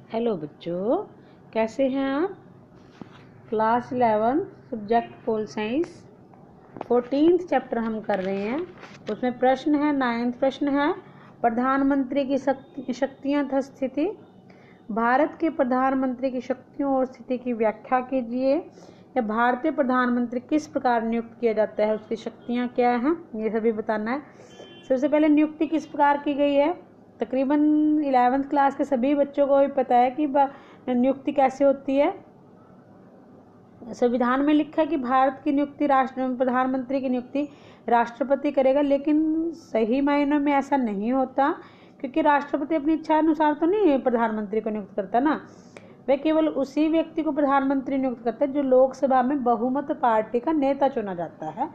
Hello बच्चों, कैसे हैं आप। Class 11 subject pol science 14th chapter हम कर रहे हैं। उसमें प्रश्न है 9th प्रश्न है प्रधानमंत्री की शक्तियां तथा स्थिति। भारत के प्रधानमंत्री की शक्तियों और स्थिति की व्याख्या कीजिए। या भारतीय प्रधानमंत्री किस प्रकार नियुक्त किया जाता है, उसकी शक्तियां क्या हैं, ये सभी बताना है। सबसे पहले नियुक्ति किस प्रकार की गई है। तकरीबन 11th क्लास के सभी बच्चों को भी पता है कि नियुक्ति कैसे होती है। संविधान में लिखा है कि भारत की नियुक्ति प्रधानमंत्री की नियुक्ति राष्ट्रपति करेगा, लेकिन सही मायनों में ऐसा नहीं होता, क्योंकि राष्ट्रपति अपनी इच्छा अनुसार तो नहीं प्रधानमंत्री को नियुक्त करता ना। वह केवल उसी व्यक्ति को प्रधानमंत्री नियुक्त करता है जो लोकसभा में बहुमत पार्टी का नेता चुना जाता है।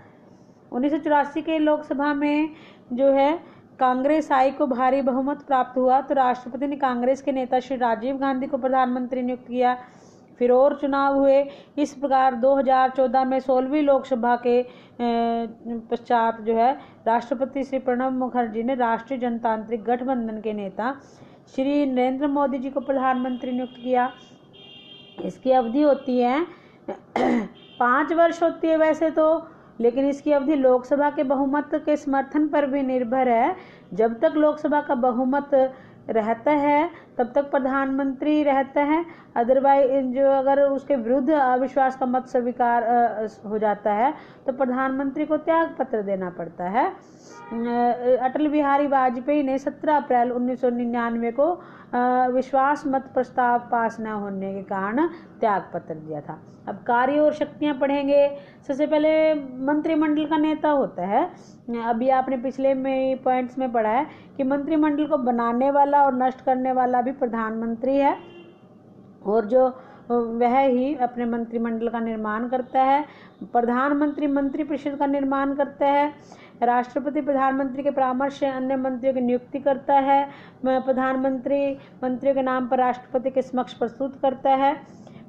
1984 के लोकसभा में जो है कांग्रेस आई को भारी बहुमत प्राप्त हुआ, तो राष्ट्रपति ने कांग्रेस के नेता श्री राजीव गांधी को प्रधानमंत्री नियुक्त किया। फिर और चुनाव हुए। इस प्रकार 2014 में 16वीं लोकसभा के पश्चात जो है राष्ट्रपति श्री प्रणब मुखर्जी ने राष्ट्रीय जनतांत्रिक गठबंधन के नेता श्री नरेंद्र मोदी जी को प्रधानमंत्री नियुक्त किया। इसकी अवधि होती है 5 वर्ष होती है वैसे तो, लेकिन इसकी अवधि लोकसभा के बहुमत के समर्थन पर भी निर्भर है। जब तक लोकसभा का बहुमत रहता है तब तक प्रधानमंत्री रहता है। अदरवाइज जो अगर उसके विरुद्ध अविश्वास का मत स्वीकार हो जाता है तो प्रधानमंत्री को त्याग पत्र देना पड़ता है। अटल बिहारी वाजपेयी ने 17 अप्रैल 1999 को विश्वास मत प्रस्ताव पास न होने के कारण त्याग पत्र दिया था। अब कार्य और शक्तियां पढ़ेंगे। सबसे पहले मंत्रिमंडल का नेता होता है। अभी आपने पिछले में पॉइंट्स में पढ़ा है कि मंत्रिमंडल को बनाने वाला और नष्ट करने वाला भी प्रधानमंत्री है, और जो वह ही अपने मंत्रिमंडल का निर्माण करता है। प्रधानमंत्री मंत्रिपरिषद का निर्माण करता है। राष्ट्रपति प्रधानमंत्री के परामर्श से अन्य मंत्रियों की नियुक्ति करता है। प्रधानमंत्री मंत्रियों के नाम पर राष्ट्रपति के समक्ष प्रस्तुत करता है।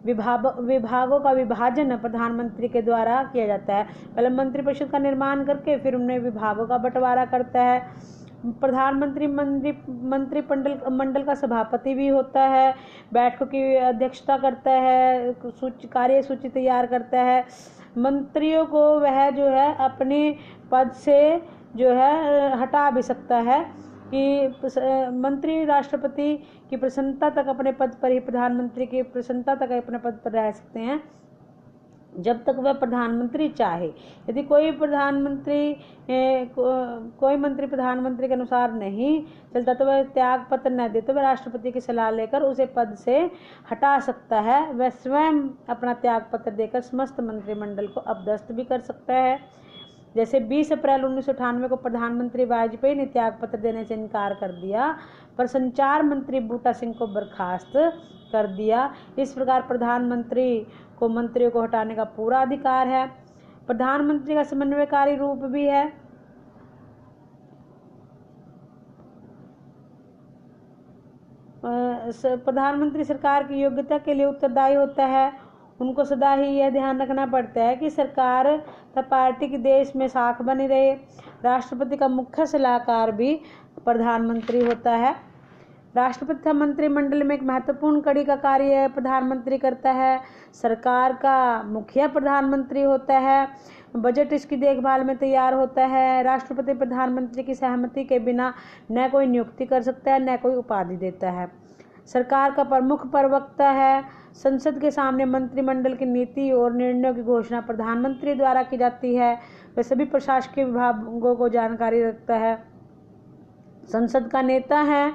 विभागों का विभाजन प्रधानमंत्री के द्वारा किया जाता है। पहले मंत्रिपरिषद का निर्माण करके फिर उन्हें विभागों का बंटवारा करता है। प्रधानमंत्री मंत्रिमंडल का सभापति भी होता है, बैठकों की अध्यक्षता करता है, कार्य सूची तैयार करता है। मंत्रियों को वह जो है अपने पद से जो है हटा भी सकता है कि मंत्री राष्ट्रपति की प्रसन्नता तक अपने पद पर ही, प्रधानमंत्री की प्रसन्नता तक अपने पद पर रह सकते हैं जब तक वह प्रधानमंत्री चाहे। यदि कोई मंत्री प्रधानमंत्री के अनुसार नहीं चलता तो वह त्याग पत्र न दे तो वह राष्ट्रपति की सलाह लेकर उसे पद से हटा सकता है। वह स्वयं अपना त्याग पत्र देकर समस्त मंत्रिमंडल को अपदस्थ भी कर सकता है। जैसे 20 अप्रैल 1998 को प्रधानमंत्री वाजपेयी ने त्याग पत्र देने से इनकार कर दिया, पर संचार मंत्री बूटा सिंह को बर्खास्त कर दिया। इस प्रकार प्रधानमंत्री को मंत्रियों को हटाने का पूरा अधिकार है। प्रधानमंत्री का समन्वयकारी रूप भी है। प्रधानमंत्री सरकार की योग्यता के लिए उत्तरदायी होता है। उनको सदा ही यह ध्यान रखना पड़ता है कि सरकार तथा पार्टी की देश में साख बनी रहे। राष्ट्रपति का मुख्य सलाहकार भी प्रधानमंत्री होता है। राष्ट्रपति तथा मंत्रिमंडल में एक महत्वपूर्ण कड़ी का कार्य प्रधानमंत्री करता है। सरकार का मुखिया प्रधानमंत्री होता है। बजट इसकी देखभाल में तैयार होता है। राष्ट्रपति प्रधानमंत्री की सहमति के बिना न कोई नियुक्ति कर सकता है न कोई उपाधि देता है। सरकार का प्रमुख प्रवक्ता है। संसद के सामने मंत्रिमंडल की नीति और निर्णयों की घोषणा प्रधानमंत्री द्वारा की जाती है। वह सभी प्रशासकीय विभागों को जानकारी रखता है। संसद का नेता है।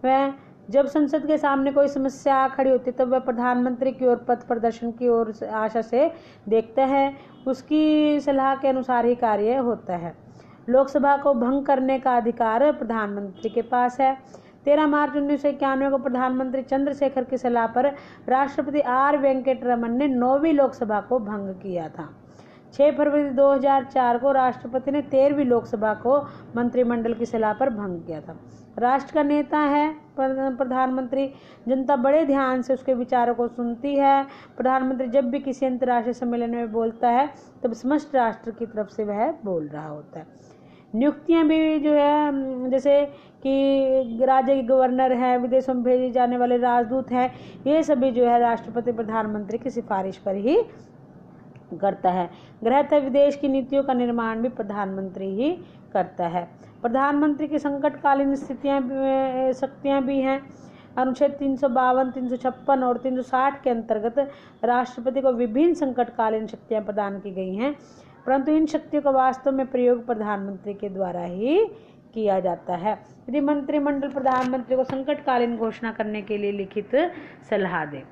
वह जब संसद के सामने कोई समस्या खड़ी होती है तो वह प्रधानमंत्री की ओर पथ प्रदर्शन की ओर आशा से देखता है। उसकी सलाह के अनुसार ही कार्य होता है। लोकसभा को भंग करने का अधिकार प्रधानमंत्री के पास है। 13 मार्च 1991 को प्रधानमंत्री चंद्रशेखर की सलाह पर राष्ट्रपति आर वेंकटरमन ने 9वीं लोकसभा को भंग किया था। 6 फरवरी 2004 को राष्ट्रपति ने 13वीं लोकसभा को मंत्रिमंडल की सलाह पर भंग किया था। राष्ट्र का नेता है प्रधानमंत्री। जनता बड़े ध्यान से उसके विचारों को सुनती है। प्रधानमंत्री जब भी किसी अंतर्राष्ट्रीय सम्मेलन में बोलता है तब समस्त राष्ट्र की तरफ से वह बोल रहा होता है। नियुक्तियां भी जो है जैसे कि राज्य के गवर्नर हैं, विदेशों में भेजे जाने वाले राजदूत हैं, ये सभी जो है राष्ट्रपति प्रधानमंत्री की सिफारिश पर ही करता है। गृह तथा विदेश की नीतियों का निर्माण भी प्रधानमंत्री ही करता है। प्रधानमंत्री की संकटकालीन शक्तियां भी हैं। अनुच्छेद 352, 356 और 360 के अंतर्गत राष्ट्रपति को विभिन्न संकटकालीन शक्तियां प्रदान की गई हैं, परंतु इन शक्तियों का वास्तव में प्रयोग प्रधानमंत्री के द्वारा ही किया जाता है। यदि मंत्रिमंडल प्रधानमंत्री को संकटकालीन घोषणा करने के लिए लिखित सलाह दे।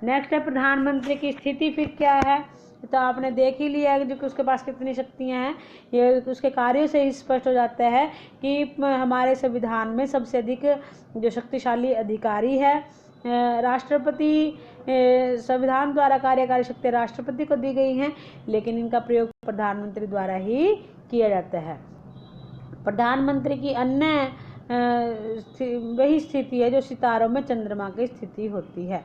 नेक्स्ट है प्रधानमंत्री की स्थिति फिर क्या है, तो आपने देख ही लिया है जो कि उसके पास कितनी शक्तियां हैं। ये उसके कार्यों से ही स्पष्ट हो जाता है कि हमारे संविधान में सबसे अधिक जो शक्तिशाली अधिकारी है राष्ट्रपति। संविधान द्वारा कार्यकारी शक्ति राष्ट्रपति को दी गई हैं, लेकिन इनका प्रयोग प्रधानमंत्री द्वारा ही किया जाता है। प्रधानमंत्री की अन्य वही स्थिति है जो सितारों में चंद्रमा की स्थिति होती है।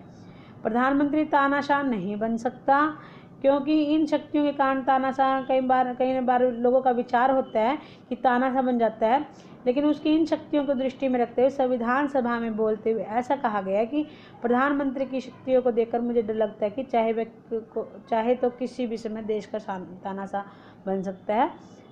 प्रधानमंत्री तानाशाह नहीं बन सकता, क्योंकि इन शक्तियों के कारण तानाशाह कई बार लोगों का विचार होता है कि तानाशाह बन जाता है, लेकिन उसकी इन शक्तियों को दृष्टि में रखते हुए संविधान सभा में बोलते हुए ऐसा कहा गया कि प्रधानमंत्री की शक्तियों को देखकर मुझे डर लगता है कि चाहे तो किसी भी समय देश का तानाशाह बन सकता है,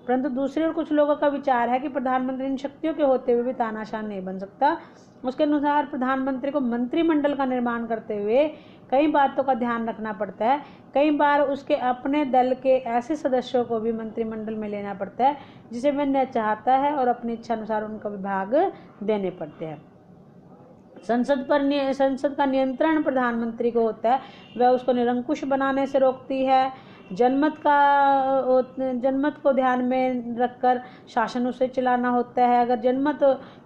परंतु दूसरे और कुछ लोगों का विचार है कि प्रधानमंत्री इन शक्तियों के होते हुए भी तानाशाह नहीं बन सकता। उसके अनुसार प्रधानमंत्री को मंत्रिमंडल का निर्माण करते हुए कई बातों का ध्यान रखना पड़ता है। कई बार उसके अपने दल के ऐसे सदस्यों को भी मंत्रिमंडल में लेना पड़ता है जिसे वह न चाहता है, और अपनी इच्छा अनुसार उनका विभाग देने पड़ते हैं। संसद का नियंत्रण प्रधानमंत्री को होता है, वह उसको निरंकुश बनाने से रोकती है। जनमत को ध्यान में रखकर शासन उसे चलाना होता है। अगर जनमत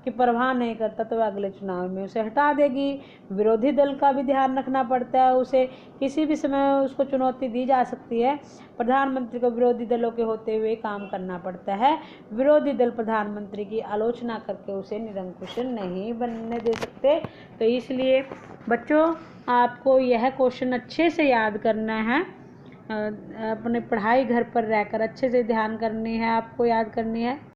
की परवाह नहीं करता तो वह अगले चुनाव में उसे हटा देगी। विरोधी दल का भी ध्यान रखना पड़ता है, उसे किसी भी समय उसको चुनौती दी जा सकती है। प्रधानमंत्री को विरोधी दलों के होते हुए काम करना पड़ता है। विरोधी दल प्रधानमंत्री की आलोचना करके उसे निरंकुश नहीं बनने दे सकते। तो इसलिए बच्चों आपको यह क्वेश्चन अच्छे से याद करना है, अपने पढ़ाई घर पर रहकर अच्छे से ध्यान करनी है, आपको याद करनी है।